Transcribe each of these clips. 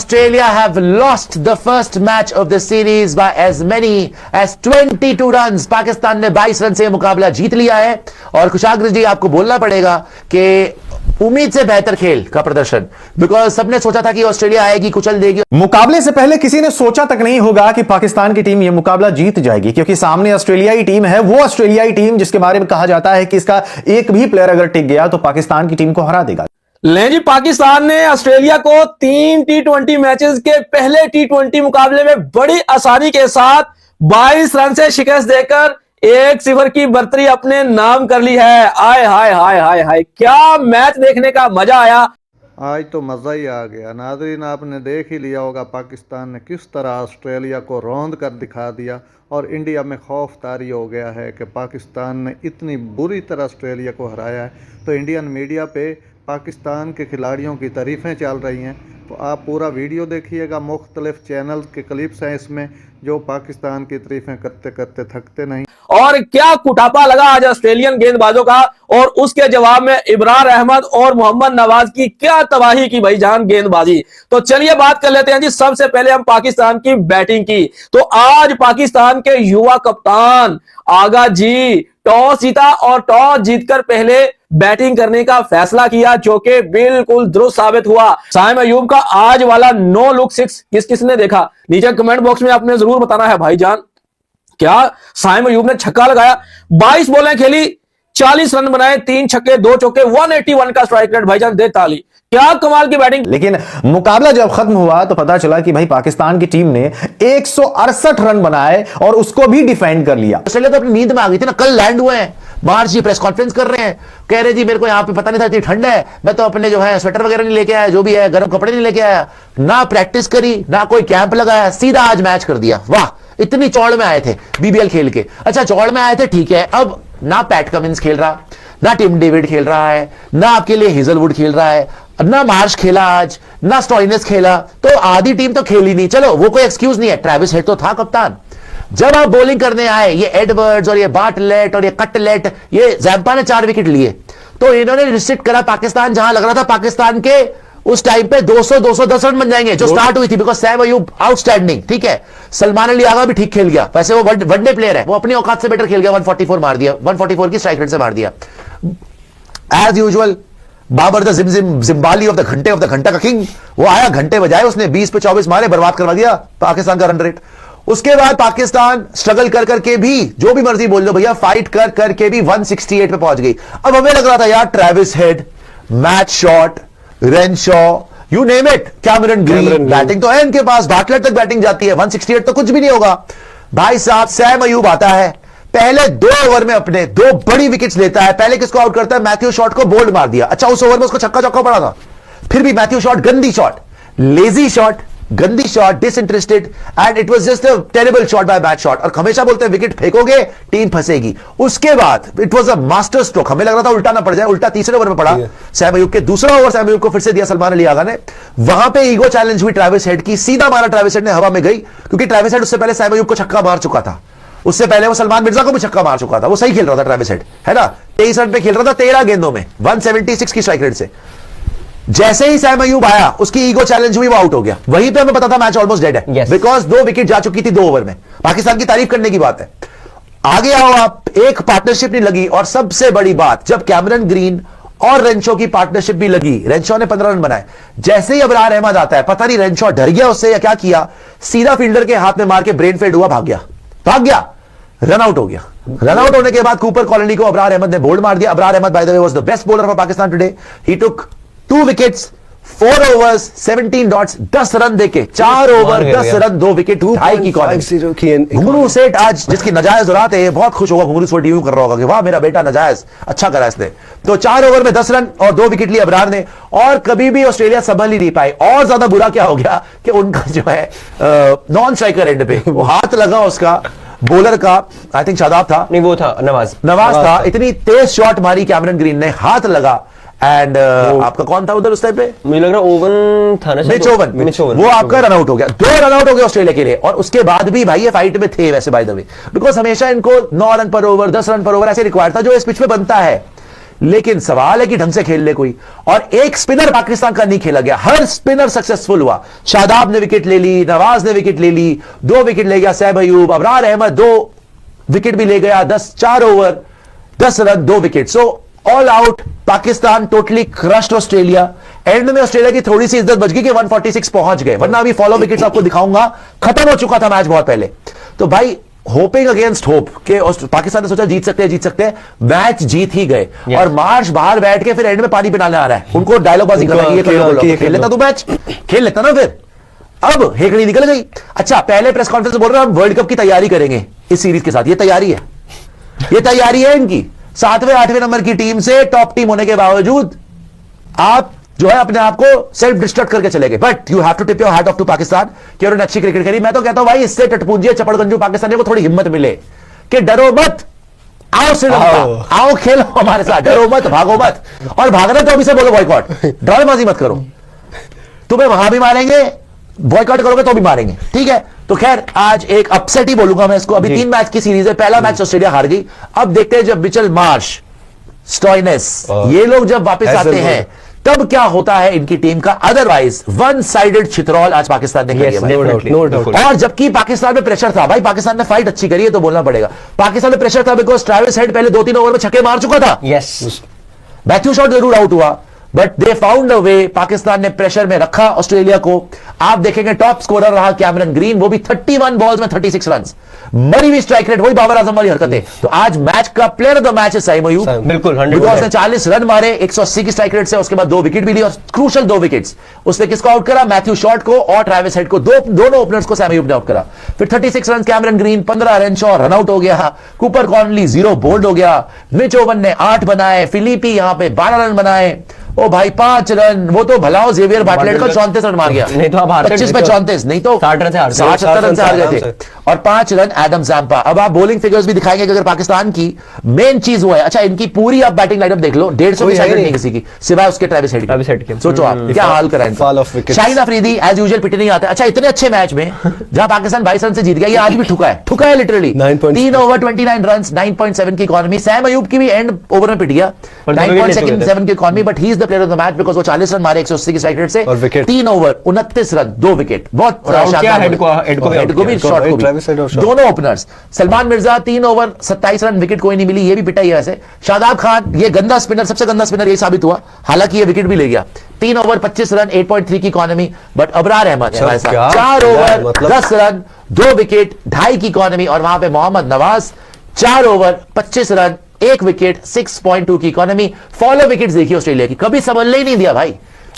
Australia have lost the first match of the series by as many as 22 runs. Pakistan ने 22 run से मुकाबला जीत लिया है और कुशाग्र जी आपको बोलना पड़ेगा कि उम्मीद से बेहतर खेल का प्रदर्शन, बिकॉज सबने सोचा था कि ऑस्ट्रेलिया आएगी कुचल देगी। मुकाबले से पहले किसी ने सोचा तक नहीं होगा कि पाकिस्तान की टीम यह मुकाबला जीत जाएगी, क्योंकि सामने ऑस्ट्रेलियाई टीम है, वो ऑस्ट्रेलियाई टीम जिसके बारे में कहा जाता है कि इसका एक भी प्लेयर अगर टिक गया तो पाकिस्तान की टीम को हरा देगा। ले जी, पाकिस्तान ने ऑस्ट्रेलिया को 3 T20 मैचेस के पहले T20 मुकाबले में बड़ी आसानी के साथ 22 रन से शिकस्त देकर 1-0 की बढ़तरी अपने नाम कर ली है। आय हाय हाय हाय हाय, क्या मैच देखने का मजा आया। आज तो मज़ा ही आ गया। नाज़रीन, आपने देख ही लिया होगा पाकिस्तान ने किस तरह ऑस्ट्रेलिया को रौंद कर दिखा दिया और इंडिया में खौफ तारी हो गया है कि पाकिस्तान ने इतनी बुरी तरह ऑस्ट्रेलिया को हराया है। तो इंडियन मीडिया पे पाकिस्तान के खिलाड़ियों की तारीफ़ें चल रही हैं, तो आप पूरा वीडियो देखिएगा। मुख्तलिफ चैनल के क्लिप्स हैं इसमें जो पाकिस्तान की तारीफ़ें करते करते थकते नहीं। और क्या कुटापा लगा आज ऑस्ट्रेलियन गेंदबाजों का, और उसके जवाब में इब्रार अहमद और मोहम्मद नवाज की क्या तबाही की भाईजान गेंदबाजी। तो चलिए बात कर लेते हैं जी। सबसे पहले हम पाकिस्तान की बैटिंग की। तो आज पाकिस्तान के युवा कप्तान आगा जी टॉस जीता और टॉस जीतकर पहले बैटिंग करने का फैसला किया, जो कि बिल्कुल दुरुस्त साबित हुआ। साइम अयूब का आज वाला नो लुक 6 किस किसने देखा, नीचे कमेंट बॉक्स में आपने जरूर बताना है भाईजान। क्या साइम अयूब ने छक्का लगाया, 22 बॉलें खेली, 40 रन बनाए, 3 छक्के 2 चौके, 181 का स्ट्राइक रेट। भाईजान दे ताली, क्या कमाल की बैटिंग। लेकिन मुकाबला जब खत्म हुआ तो पता चला कि भाई पाकिस्तान की टीम ने 168 रन बनाए और उसको भी डिफेंड कर लिया। ऑस्ट्रेलिया तो अपनी नींद में आ गई थी ना, कल लैंड हुए हैं, बाहर जी प्रेस कॉन्फ्रेंस कर रहे हैं, कह रहे जी मेरे को यहाँ पे पता नहीं था इतनी ठंड है, मैं तो अपने जो है स्वेटर वगैरह नहीं लेके आया, जो भी है गर्म कपड़े नहीं लेके आया, ना प्रैक्टिस करी ना कोई कैंप लगाया, सीधा आज मैच कर दिया। वाह, इतनी चौड़ में आए थे बीबीएल खेल के। अच्छा चौड़ में आए थे ठीक है, अब ना पैट कमिंस खेल रहा, ना टिम डेविड खेल रहा है, ना आपके लिए हेजलवुड खेल रहा है, ना मार्श खेला आज, ना स्टॉइनस खेला, तो आधी टीम तो खेली नहीं। चलो वो कोई एक्सक्यूज नहीं है, ट्रेविस हेड तो था कप्तान। जब आप बॉलिंग करने आए, ये एडवर्ड्स और ये बार्टलेट और ये कटलेट, ये जैम्पा ने 4 विकेट लिए, तो इन्होंने रिस्ट्रिक्ट करा पाकिस्तान। जहां लग रहा था पाकिस्तान के उस टाइम पे 200-210 रन बन जाएंगे, जो स्टार्ट हुई थी, बिकॉज सैम अयूब आउटस्टैंडिंग, ठीक है। सलमान अली आगा भी ठीक खेल गया, वैसे वो वनडे प्लेयर है, वो अपनी औकात से बेटर खेल गया, 144 मार दिया, 144 की स्ट्राइक रेट से मार दिया। एज यूजुअल बाबर द जिम्बाली ऑफ द घंटा का किंग, वो आया, घंटे बजाए, उसने 20 पे 24 मारे, बर्बाद करवा दिया पाकिस्तान का रन रेट। उसके बाद पाकिस्तान स्ट्रगल कर करके भी, जो भी मर्जी बोल लो भैया, फाइट कर करके भी 168 पे पहुंच गई। अब हमें लग रहा था यार Travis head, Matt Short, Renshaw, you name it, Cameron green, batting तो है इनके पास, बाटलर तक बैटिंग जाती है, 168 तो कुछ भी नहीं होगा। भाई साहब सैम अयूब आता है, पहले 2 ओवर में अपने 2 बड़ी विकेट्स लेता है। पहले किसको आउट करता है, मैथ्यू शॉट को बोल्ड मार दिया। अच्छा उस ओवर में उसको छक्का चौका पड़ा था, फिर भी मैथ्यू शॉट गंदी शॉट, लेजी शॉट, गंदी shot, disinterested, and it was just a terrible shot by bad shot. और हमेशा बोलते हैं विकेट फेंकोगे टीम फंसेगी। उसके बाद it was a master stroke, हमें लग रहा था उल्टा ना पड़ जाए, उल्टा तीसरे ओवर में पड़ा सैम अयूब के। दूसरा ओवर सैम अयूब को फिर से दिया सलमान अली आगा ने, वहां पे ईगो चैलेंज हुई ट्रेविस हेड की, सीधा मारा ट्रेविस हेड ने, हवा में गई, क्योंकि ट्रेविस हेड उससे पहले सैम अयूब को छक्का मार चुका था, उससे पहले वो सलमान मिर्जा को भी छक्का मार चुका था। वो सही खेल रहा था ट्रेविस हेड, है ना, 23 रन पे खेल रहा था 13 गेंदों में, 176 की स्ट्राइक रेट से। जैसे ही सैम अयूब आया, उसकी ईगो चैलेंज हुई, वो आउट हो गया। वहीं पे हमें पता था मैच ऑलमोस्ट डेड है, बिकॉज 2 विकेट जा चुकी थी 2 ओवर में। पाकिस्तान की तारीफ करने की बात है। आगे आओ आप, एक पार्टनरशिप नहीं लगी, और सबसे बड़ी बात, जब कैमरन ग्रीन और रेंशो की पार्टनरशिप भी लगी, रेंशो ने 15 रन बनाए, जैसे ही अबरार अहमद आता है, पता नहीं रेंशो डर गया उससे या क्या किया, सीधा फील्डर के हाथ में मार के ब्रेन फेड हुआ, भाग गया, रन आउट हो गया। रन आउट होने के बाद कूपर कॉलोनी को अबरार अहमद ने बोल्ड मार दिया। Abrar Ahmed by the way was the best bowler for Pakistan today. He took 2 wickets, 4 overs, 17 dots, 10 run देके, 4 ओवर 10 रन, 2 विकेट, 2 की कॉलोनी। घुंगरू सेठ आज जिसकी नजायज उरात है, बहुत खुश होगा घुंगरू सेठ, यूं कर रहा होगा कि वाह मेरा बेटा नजायज अच्छा करा इसने। तो 4 ओवर में 10 रन और 2 विकेट लिए अबरार ने, और कभी भी ऑस्ट्रेलिया संभल ही नहीं पाई। और ज्यादा बुरा क्या हो गया कि उनका जो है नॉन स्ट्राइकर एंड पे वो हाथ लगा उसका, बॉलर का, आई थिंक शादाब था, नहीं वो था नवाज था, इतनी तेज शॉट मारी कैमरन ग्रीन ने, हाथ लगा। एंड आपका कौन था उधर उस टाइम पे, मुझे लग रहा ओवन था ना, मिच ओवन, वो आपका रन आउट हो गया। 2 रन आउट हो गए ऑस्ट्रेलिया के लिए, और उसके बाद भी भाई ये फाइट में थे वैसे बाय द वे, बिकॉज हमेशा इनको 9 रन पर ओवर, 10 रन पर ओवर ऐसे रिक्वायर्ड था, जो इस पिच पे बनता है। लेकिन सवाल है कि ढंग से खेल ले कोई, और एक स्पिनर पाकिस्तान का नहीं खेला गया, हर स्पिनर सक्सेसफुल हुआ। शादाब ने विकेट ले ली, नवाज ने विकेट ले ली, 2 विकेट ले गया सैम अयूब, अबरार अहमद 2 विकेट भी ले गया, 4 over 10 run 2 wicket. So all out Pakistan totally crushed Australia. And में ऑस्ट्रेलिया की थोड़ी सी इज्जत बच गई कि 146 पहुंच गए, वरना अभी फॉलो विकेट्स आपको दिखाऊंगा, खत्म हो चुका था मैच बहुत पहले। तो भाई होपिंग अगेंस्ट होप कि पाकिस्तान ने सोचा जीत सकते हैं, मैच जीत ही गए। और मार्श बाहर बैठ के फिर एंड में पानी पिलाने आ रहा है, उनको डायलॉग बाजी कर रहा है, ये खेल लेता तू मैच, खेल लेता ना फिर। अब हेकड़ी निकल गई। अच्छा, पहले प्रेस कॉन्फ्रेंस में बोल रहे हैं हम वर्ल्ड कप की तैयारी करेंगे इस सीरीज के साथ। ये तैयारी है इनकी। 7वें 8वें नंबर की टीम से टॉप टीम होने के बावजूद आप जो है अपने आप को सेल्फ डिस्ट्रक्ट करके चले गए। But you have to tip your hat off to Pakistan कि उन्होंने अच्छी क्रिकेट खेली। मैं तो कहता हूं भाई इससे टटपूंजी चपड़गंजू पाकिस्तानियों को थोड़ी हिम्मत मिले कि डरो मत, आओ श्रीलंका, आओ खेलो हमारे साथ, डरो मत, भागो मत। और भागना तो अभी से बोलो बॉयकॉट, ड्रामेबाजी मत करो। तुम्हें वहां भी मारेंगे, बॉयकॉट करोगे तो भी मारेंगे, ठीक है। तो खैर आज एक अपसेट ही बोलूंगा मैं इसको। अभी 3 मैच की सीरीज है, पहला मैच ऑस्ट्रेलिया हार गई। अब देखते हैं जब मिचेल मार्श, स्टोइनिस ये लोग जब वापस आते हैं तब क्या होता है इनकी टीम का। अदरवाइज वन साइडेड छितरौल आज पाकिस्तान ने किया। और जबकि पाकिस्तान में प्रेशर था भाई, पाकिस्तान ने फाइट अच्छी करी है तो बोलना पड़ेगा। पाकिस्तान में प्रेशर था बिकॉज ट्रेविस हेड पहले 2-3 ओवर में छक्के मार चुका था। मैथ्यू शॉट जरूर आउट हुआ, बट दे फाउंड अ वे। पाकिस्तान ने प्रेशर में रखा ऑस्ट्रेलिया को। आप देखेंगे टॉप स्कोरर रहा कैमरन ग्रीन, वो भी 31 बॉल्स में 36 रन, मरी हुई स्ट्राइक रेट, वही बाबर आजम वाली हरकतें। तो आज मैच का प्लेयर ऑफ द मैच है सैम अयूब, बिल्कुल 100% 40 रन मारे 180 की स्ट्राइक रेट से, उसके बाद 2 विकेट भी ली और क्रूशल 2 विकेट्स। उसने किसको आउट करा? मैथ्यू शॉट को और ट्रेविस हेड को, दोनों ओपनर्स को सैम अयूब ने आउट करा। फिर 36 run Cameron green, 15 run Shaw run out हो गया। कूपर कॉनली 0 बोल्ड हो गया। मिच ओवन ने 8 बनाए, फिलिपी यहां पे 12 रन बनाए। ओ भाई 5 रन, वो तो भलाओ जेवियर बाटलेट का 34 रन मार गया, नहीं तो आप 25 पे 34, नहीं तो 60 रन से 70 रन से हार गए थे। और 5 रन एडम जैम्पा। अब आप बॉलिंग फिगर्स भी दिखाएंगे कि अगर पाकिस्तान की मेन चीज वो है। अच्छा, इनकी पूरी आप बैटिंग लाइनअप देख लो, 150 की साइड नहीं किसी की सिवाय उसके ट्रेविस हेड की। सोचो आप क्या हाल करा है। शाहिन अफरीदी एज यूजुअल पिट नहीं आता। अच्छा, इतने अच्छे मैच में जहां पाकिस्तान 22 रन से जीत गया, ये आज भी ठुका है लिटरली। 3 ओवर 29 रन, 9.7 की इकॉनमी। सैम अयूब की भी एंड ओवर में पिट गया, 9.7 की economy, but he is the player of the match because वो 40 रन मारे 180 की स्ट्राइक रेट से, 3 ओवर 29 रन 2 विकेट। बहुत शानदार। हेड को भी शॉट को भी, दोनों openers. Salman Mirza 3 over 27 run, wicket कोई नहीं मिली, ये भी पिटा ही वैसे। शादाब खान ये गंदा स्पिनर, सबसे गंदा स्पिनर ये साबित हुआ, हालांकि ये विकेट भी ले गया। 3 ओवर 25 रन, 8.3 की economy. But Abrar Ahmed 4 over 10 run 2 wicket, 2.5 की इकॉनमी। और वहां पे Mohammad Nawaz 4 over 25 run 1 wicket, 6.2 की इकॉनमी। फॉलो विकेट्स देखिए ऑस्ट्रेलिया की, कभी संभलने ही नहीं दिया भाई।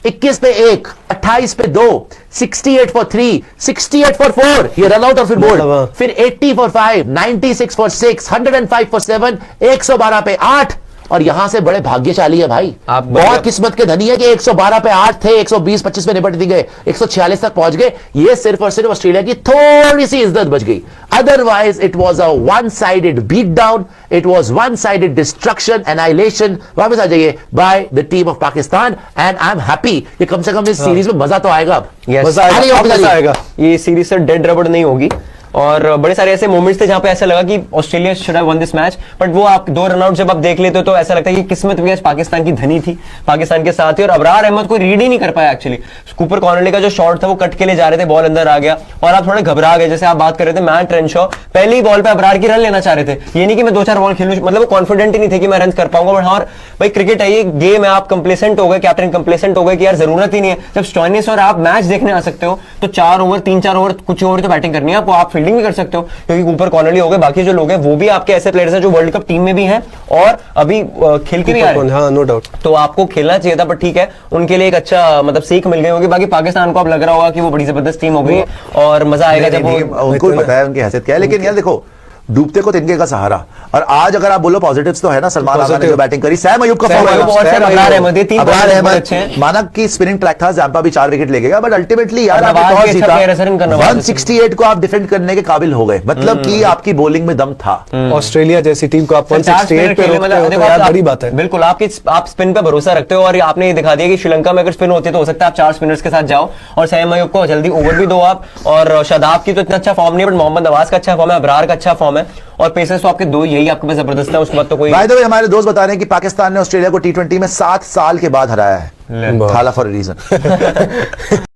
21 पे 1, 28 पे 2, 68 फॉर 3, 68 फॉर 4, ये रन आउट और फिर बोल्ड। फिर 80 फॉर 5, 96 फॉर 6, 105 फॉर 7, 112 पे 8। और यहां से बड़े भाग्यशाली है भाई, आप बहुत किस्मत के धनी है कि 112 पे 8 थे, 120-25 पे निपट गए, 146 तक पहुंच गए। ये सिर्फ और सिर्फ ऑस्ट्रेलिया की थोड़ी सी इज्जत बच गई। Otherwise it was a one sided beat down, it was one sided destruction, annihilation. वापस आ जाइए by the team of Pakistan and I am happy कि कम से कम इस सीरीज में मजा तो आएगा। अब मजा आएगा, ये सीरीज से डेड रबड़ नहीं होगी। और बड़े सारे ऐसे मोमेंट्स थे जहां पे ऐसा लगा कि Australia should have one this match, but वो आप 2 रन आउट जब आप देख लेते हो तो ऐसा लगता है कि किस्मत भी आज पाकिस्तान की धनी थी, पाकिस्तान के साथ ही। और अबरार अहमद को रीड ही नहीं कर पाया एक्चुअली। कूपर कॉनली का जो शॉट था वो कट के लिए जा रहे थे, बॉल अंदर आ गया और आप थोड़े घबरा गए। जैसे आप बात कर रहे थे, मैट रेनशॉ पहली बॉल पे अबरार की रन लेना चाह रहे थे, ये नहीं कि मैं 2-4 बॉल खेलूं, मतलब वो कॉन्फिडेंट ही नहीं थे कि मैं रन कर पाऊंगा। बट हाँ भाई, क्रिकेट है, ये गेम है, आप कंप्लेसेंट हो गए, कैप्टन कंप्लेसेंट हो गए कि यार जरूरत ही नहीं है। जब स्टोइनिस और आप मैच देखने आ सकते हो तो 4 ओवर 3-4 ओवर कुछ ओवर तो बैटिंग करनी है आपको, आप फील्डिंग भी कर सकते हो क्योंकि कूपर कॉनली हो गए, बाकी जो लोग हैं वो भी आपके ऐसे प्लेयर्स हैं जो वर्ल्ड कप टीम में भी हैं और अभी खेल के भी आ रहे हैं। हाँ, नो डाउट। तो आपको खेलना चाहिए था, पर ठीक है, उनके लिए एक अच्छा मतलब सीख मिल गई होगी। बाकी पाकिस्तान को अब लग रहा होगा कि वो बड़ी जबरदस्त टीम हो गई और मजा आएगा जब उनको पता है उनकी हैसियत क्या है। लेकिन यार देखो, डूबते को तिनके का सहारा। और आज अगर आप बोलो पॉजिटिव्स तो है ना, सलमान आगा ने जो बैटिंग करी, सैम अयूब का फॉर्म, अबरार अहमद, माना कि स्पिनिंग ट्रैक था, जैम्पा भी 4 विकेट ले गया, बट अल्टीमेटली यार आपने टॉस जीता, 168 को आप डिफेंड करने के काबिल हो गए, मतलब कि आपकी बॉलिंग में दम था। ऑस्ट्रेलिया जैसी टीम को आप 168 पे रोकते हो तो यार बड़ी बात है। बिल्कुल, आप स्पिन पे भरोसा रखते हो और आपने ये दिखा दिया कि श्रीलंका में अगर स्पिन होती है तो हो सकता है आप 4 स्पिनर्स के साथ जाओ और सैम अयूब को जल्दी ओवर भी दो आप। और शादाब की तो इतना अच्छा फॉर्म नहीं है, बट मोहम्मद नवाज का अच्छा फॉर्म है, अबरार का अच्छा फॉर्म है। है, और पेसर्स तो आपके दो यही आपके पास जबरदस्त है, उसके बाद तो कोई बाय द वे हमारे दोस्त बता रहे हैं कि पाकिस्तान ने ऑस्ट्रेलिया को T20 में 7 साल के बाद हराया है, थाला फॉर अ रीजन।